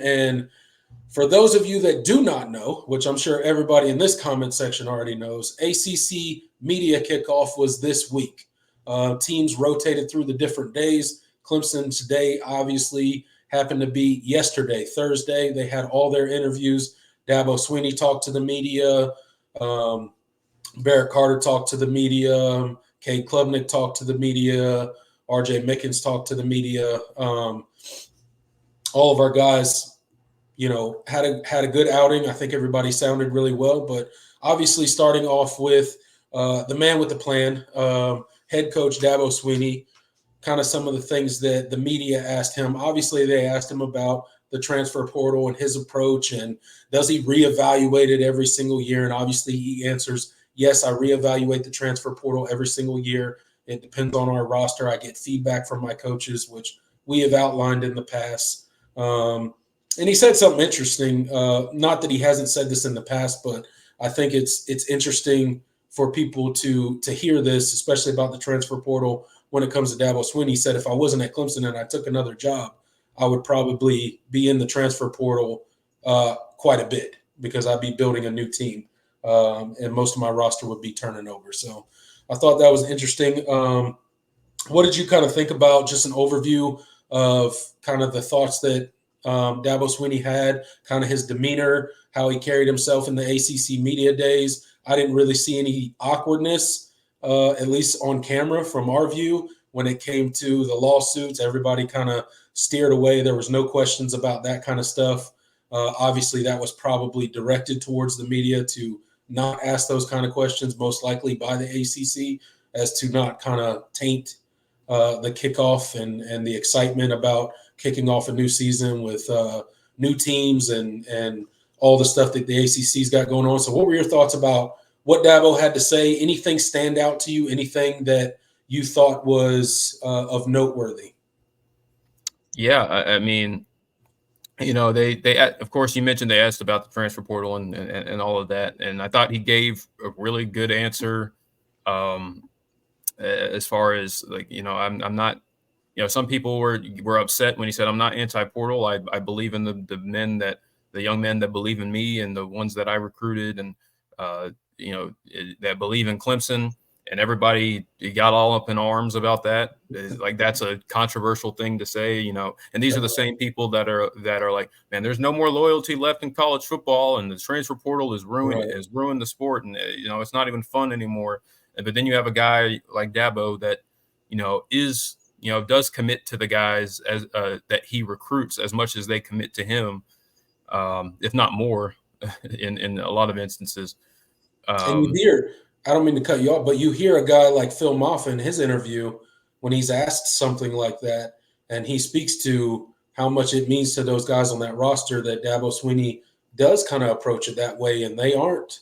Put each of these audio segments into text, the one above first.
And for those of you that do not know, which I'm sure everybody in this comment section already knows, ACC media kickoff was this week. Teams rotated through the different days. Clemson today obviously happened to be yesterday, Thursday. They had all their interviews. Dabo Swinney talked to the media. Barrett Carter talked to the media. Cade Klubnik talked to the media. RJ Mickens talked to the media. All of our guys, had a good outing. I think everybody sounded really well. But obviously, starting off with the man with the plan, head coach Dabo Swinney, kind of some of the things that the media asked him. Obviously, they asked him about the transfer portal and his approach, and does he reevaluate it every single year? And obviously, he answers, yes, I reevaluate the transfer portal every single year. It depends on our roster. I get feedback from my coaches, which we have outlined in the past. And he said something interesting. Not that he hasn't said this in the past, but I think it's interesting for people to hear this, especially about the transfer portal when it comes to Dabo Swinney. He said, if I wasn't at Clemson and I took another job, I would probably be in the transfer portal quite a bit because I'd be building a new team. And most of my roster would be turning over. So I thought that was interesting. What did you kind of think about just an overview of kind of the thoughts that Dabo Swinney had, kind of his demeanor, how he carried himself in the ACC media days? I didn't really see any awkwardness, at least on camera from our view. When it came to the lawsuits, everybody kind of steered away. There was no questions about that kind of stuff. Obviously, that was probably directed towards the media to not ask those kind of questions, most likely by the ACC, as to not kind of taint the kickoff and the excitement about kicking off a new season with new teams and all the stuff that the ACC's got going on. So what were your thoughts about what Dabo had to say? Anything stand out to you? Anything that you thought was of noteworthy? Yeah, I mean, they of course, you mentioned they asked about the transfer portal and all of that, and I thought he gave a really good answer. As far as I'm not, some people were upset when he said I'm not anti-portal. I believe in the young men that believe in me and the ones that I recruited and that believe in Clemson. And everybody got all up in arms about that. Like, that's a controversial thing to say, And these are the same people that are like, man, there's no more loyalty left in college football, and the transfer portal has ruined the sport, and it's not even fun anymore. But then you have a guy like Dabo that does commit to the guys as that he recruits as much as they commit to him, if not more, in a lot of instances. And you hear, I don't mean to cut you off, but you hear a guy like Phil Moffitt in his interview when he's asked something like that, and he speaks to how much it means to those guys on that roster that Dabo Swinney does kind of approach it that way, and they aren't,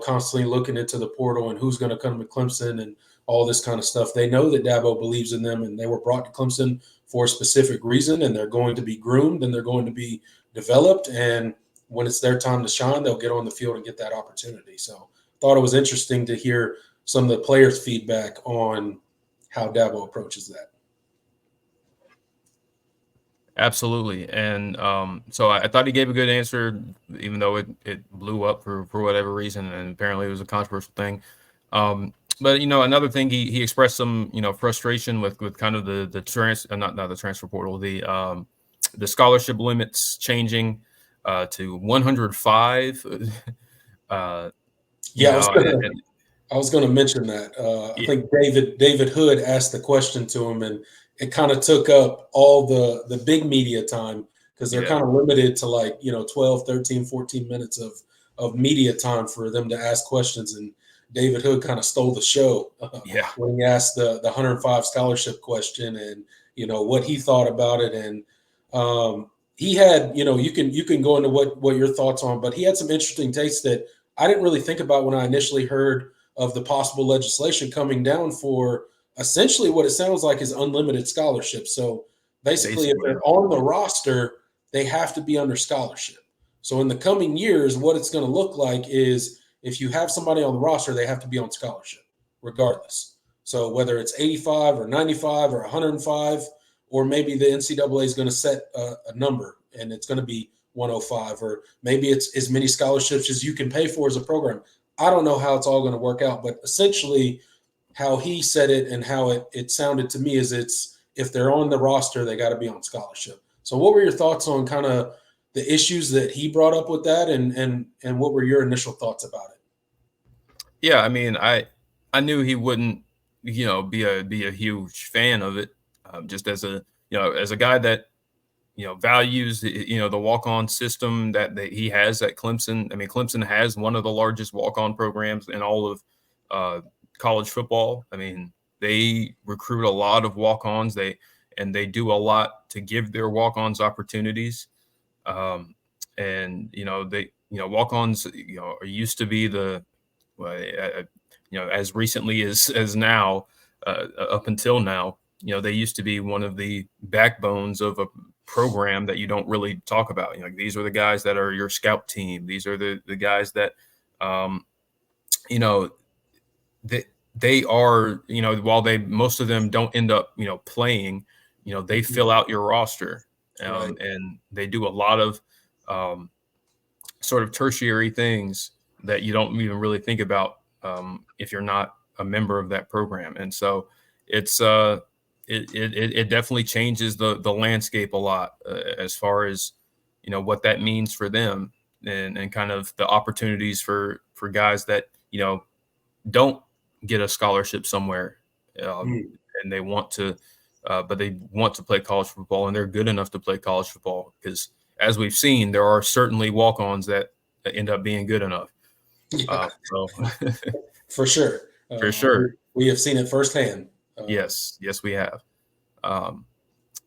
constantly looking into the portal and who's going to come to Clemson and all this kind of stuff. They know that Dabo believes in them, and they were brought to Clemson for a specific reason, and they're going to be groomed and they're going to be developed. And when it's their time to shine, they'll get on the field and get that opportunity. So thought it was interesting to hear some of the players' feedback on how Dabo approaches that. Absolutely. And so I thought he gave a good answer, even though it blew up for whatever reason, and apparently it was a controversial thing. But another thing, he expressed some frustration with kind of the transfer portal, the scholarship limits changing to 105. I was going to mention that. I think David Hood asked the question to him, and it kind of took up all the big media time because they're kind of limited to 12, 13, 14 minutes of media time for them to ask questions. And David Hood kind of stole the show when he asked the 105 scholarship question and, what he thought about it. And he had, you can go into what your thoughts on, but he had some interesting takes that I didn't really think about when I initially heard of the possible legislation coming down for essentially what it sounds like is unlimited scholarships. So basically, if they're on the roster, they have to be under scholarship. So in the coming years, what it's going to look like is if you have somebody on the roster, they have to be on scholarship regardless. So whether it's 85 or 95 or 105, or maybe the NCAA is going to set a number and it's going to be 105, or maybe it's as many scholarships as you can pay for as a program. I don't know how it's all going to work out, but essentially how he said it and how it sounded to me is it's if they're on the roster, they got to be on scholarship. So what were your thoughts on kind of the issues that he brought up with that, and what were your initial thoughts about it? Yeah, I mean, I knew he wouldn't, be a huge fan of it, just as a guy that values the walk-on system that he has at Clemson. I mean, Clemson has one of the largest walk-on programs in all of college football. I mean, they recruit a lot of walk-ons. They do a lot to give their walk-ons opportunities. And they walk-ons used to be as recently as now, up until now, they used to be one of the backbones of a program that you don't really talk about. These are the guys that are your scout team. These are the guys that they are, while most of them don't end up playing, they fill out your roster, Right. and they do a lot of sort of tertiary things that you don't even really think about if you're not a member of that program. And so it's it definitely changes the landscape a lot, as far as what that means for them, and kind of the opportunities for guys that don't get a scholarship somewhere, and they want to but they want to play college football, and they're good enough to play college football, because as we've seen, there are certainly walk-ons that end up being good enough. Yeah. So For sure. For sure. We have seen it firsthand. Yes, we have.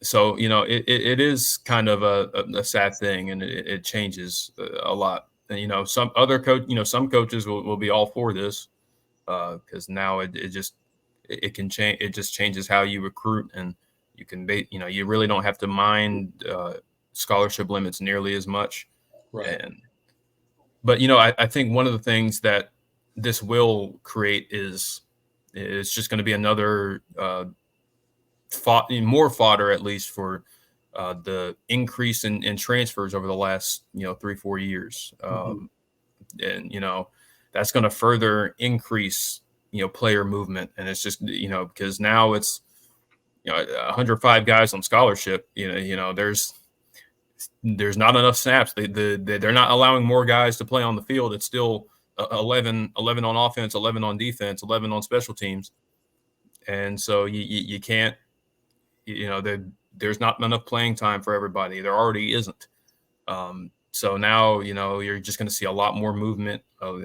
So it is kind of a sad thing, and it changes a lot. And some other some coaches will be all for this, because now it can change. It just changes how you recruit, and you can you really don't have to mind scholarship limits nearly as much. Right. But I think one of the things that this will create is just going to be another more fodder, at least, for the increase in transfers over the last 3-4 years, and that's going to further increase player movement. And it's just because now it's 105 guys on scholarship. There's not enough snaps. They're not allowing more guys to play on the field. It's still 11 on offense, 11 on defense, 11 on special teams. And so you can't, there's not enough playing time for everybody. There already isn't. So now, you're just going to see a lot more movement of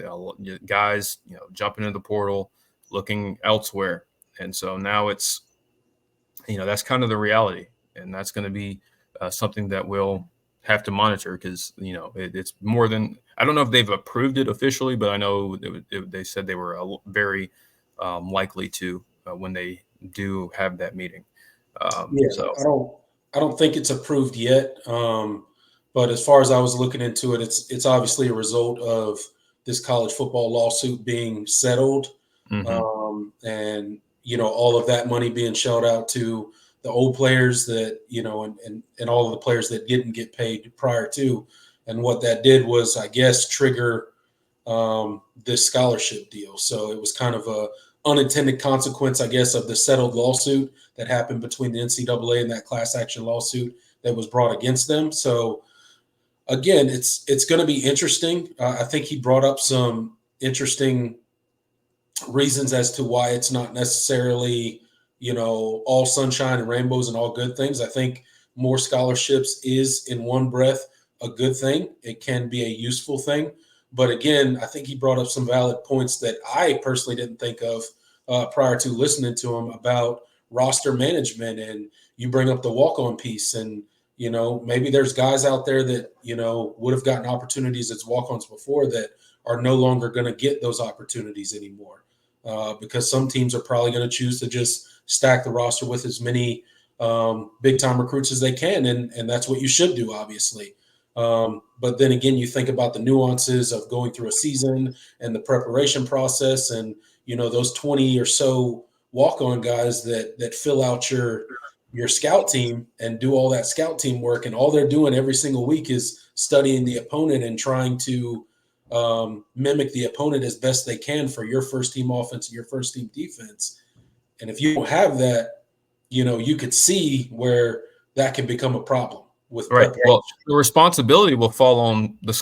guys, jumping into the portal, looking elsewhere. And so now it's, that's kind of the reality. And that's going to be something that we'll have to monitor, because, it's more than, I don't know if they've approved it officially, but I know they said they were very likely to when they do have that meeting. So I don't think it's approved yet. But as far as I was looking into it, it's obviously a result of this college football lawsuit being settled, and all of that money being shelled out to the old players that and all of the players that didn't get paid prior to. And what that did was, I guess, trigger this scholarship deal. So it was kind of a unintended consequence, I guess, of the settled lawsuit that happened between the NCAA and that class action lawsuit that was brought against them. So again, it's going to be interesting. I think he brought up some interesting reasons as to why it's not necessarily, all sunshine and rainbows and all good things. I think more scholarships is, in one breath, a good thing. It can be a useful thing. But again, I think he brought up some valid points that I personally didn't think of prior to listening to him about roster management. And you bring up the walk-on piece, and maybe there's guys out there that, would have gotten opportunities as walk-ons before that are no longer going to get those opportunities anymore, because some teams are probably going to choose to just stack the roster with as many big-time recruits as they can. And that's what you should do, obviously. But then again, you think about the nuances of going through a season and the preparation process, and, those 20 or so walk-on guys that fill out your your scout team and do all that scout team work, and all they're doing every single week is studying the opponent and trying to mimic the opponent as best they can for your first team offense and your first team defense. And if you don't have that, you could see where that can become a problem with Right. preparation. Well, the responsibility will fall on the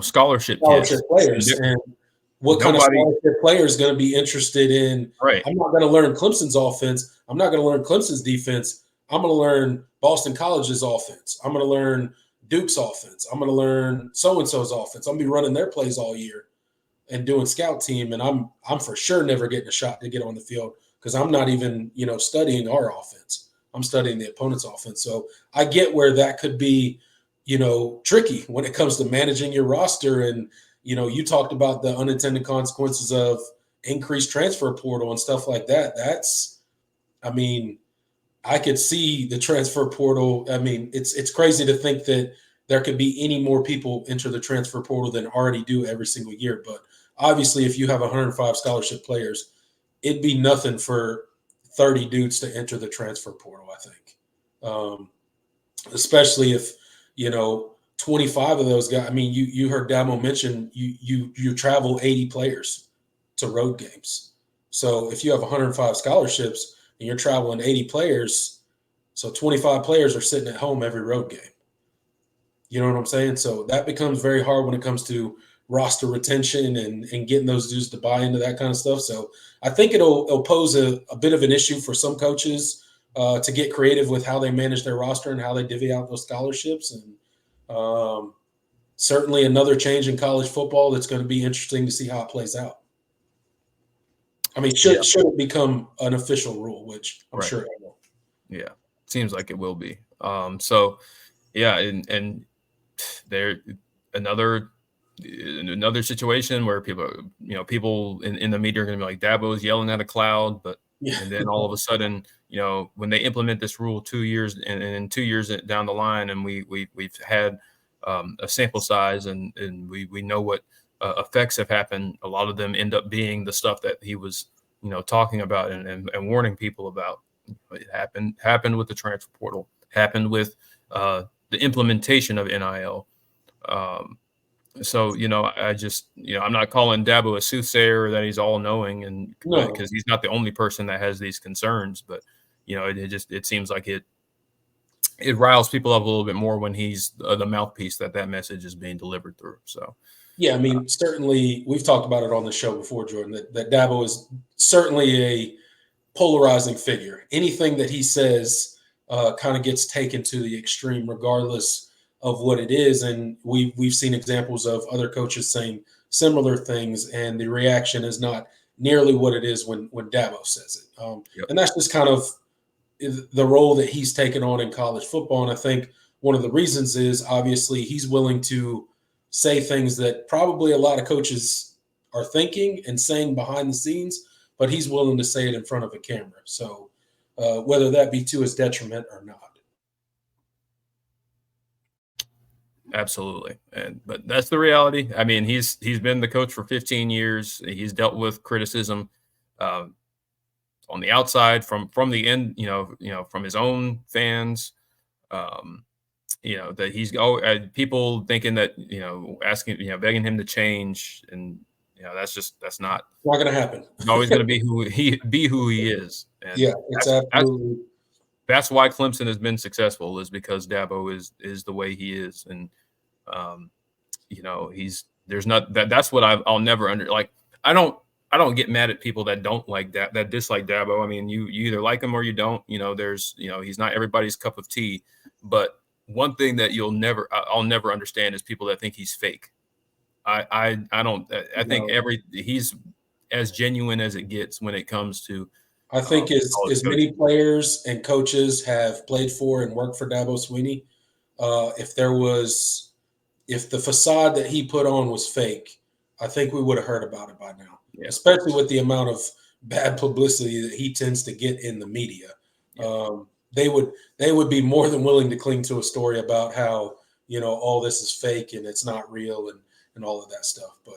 scholarship kids. Players. And what kind of scholarship player is going to be interested in? Right. I'm not going to learn Clemson's offense. I'm not going to learn Clemson's defense. I'm going to learn Boston College's offense. I'm going to learn Duke's offense. I'm going to learn so-and-so's offense. I'm going to be running their plays all year and doing scout team. And I'm for sure never getting a shot to get on the field because I'm not even, studying our offense. I'm studying the opponent's offense. So I get where that could be, tricky when it comes to managing your roster. And, you talked about the unintended consequences of increased transfer portal and stuff like that. I could see the transfer portal. I mean, it's crazy to think that there could be any more people enter the transfer portal than already do every single year. But obviously, if you have 105 scholarship players, it'd be nothing for 30 dudes to enter the transfer portal, I think. Especially if, 25 of those guys, you heard Dabo mention you travel 80 players to road games. So if you have 105 scholarships and you're traveling 80 players, so 25 players are sitting at home every road game. You know what I'm saying? So that becomes very hard when it comes to roster retention and getting those dudes to buy into that kind of stuff. So I think it'll pose a bit of an issue for some coaches to get creative with how they manage their roster and how they divvy out those scholarships. And certainly another change in college football that's going to be interesting to see how it plays out. Should it become an official rule, which I'm sure it will. Yeah, seems like it will be. So, yeah, and there another situation where people in the media are going to be like, Dabo's yelling at a cloud, but and then all of a sudden, when they implement this rule 2 years and 2 years down the line, and we've had a sample size and we know what effects have happened, a lot of them end up being the stuff that he was talking about and warning people about. It happened with the transfer portal, happened with the implementation of NIL. So, I just, I'm not calling Dabo a soothsayer or that he's all knowing, and because he's not the only person that has these concerns, but, it seems like it riles people up a little bit more when he's the mouthpiece that message is being delivered through. So, yeah, certainly we've talked about it on the show before, Jordan, that Dabo is certainly a polarizing figure. Anything that he says kind of gets taken to the extreme, regardless of what it is. And we've seen examples of other coaches saying similar things, and the reaction is not nearly what it is when Dabo says it. And that's just kind of the role that he's taken on in college football. And I think one of the reasons is obviously he's willing to say things that probably a lot of coaches are thinking and saying behind the scenes, but he's willing to say it in front of a camera. So whether that be to his detriment or not. Absolutely. But that's the reality. He's been the coach for 15 years. He's dealt with criticism on the outside from the end, from his own fans, that he's people thinking that, asking, begging him to change. And, that's not going to happen. He's always going to be who he is. And yeah, it's absolutely. That's why Clemson has been successful, is because Dabo is the way he is. And, that's what I'll never I don't get mad at people that don't like that dislike Dabo. You either like him or you don't. He's not everybody's cup of tea. But one thing that I'll never understand is people that think he's fake. I think he's as genuine as it gets when it comes to. I think as many players and coaches have played for and worked for Dabo Swinney, if the facade that he put on was fake, I think we would have heard about it by now. Yeah. Especially with the amount of bad publicity that he tends to get in the media. Yeah. They would be more than willing to cling to a story about how, all this is fake and it's not real and all of that stuff. But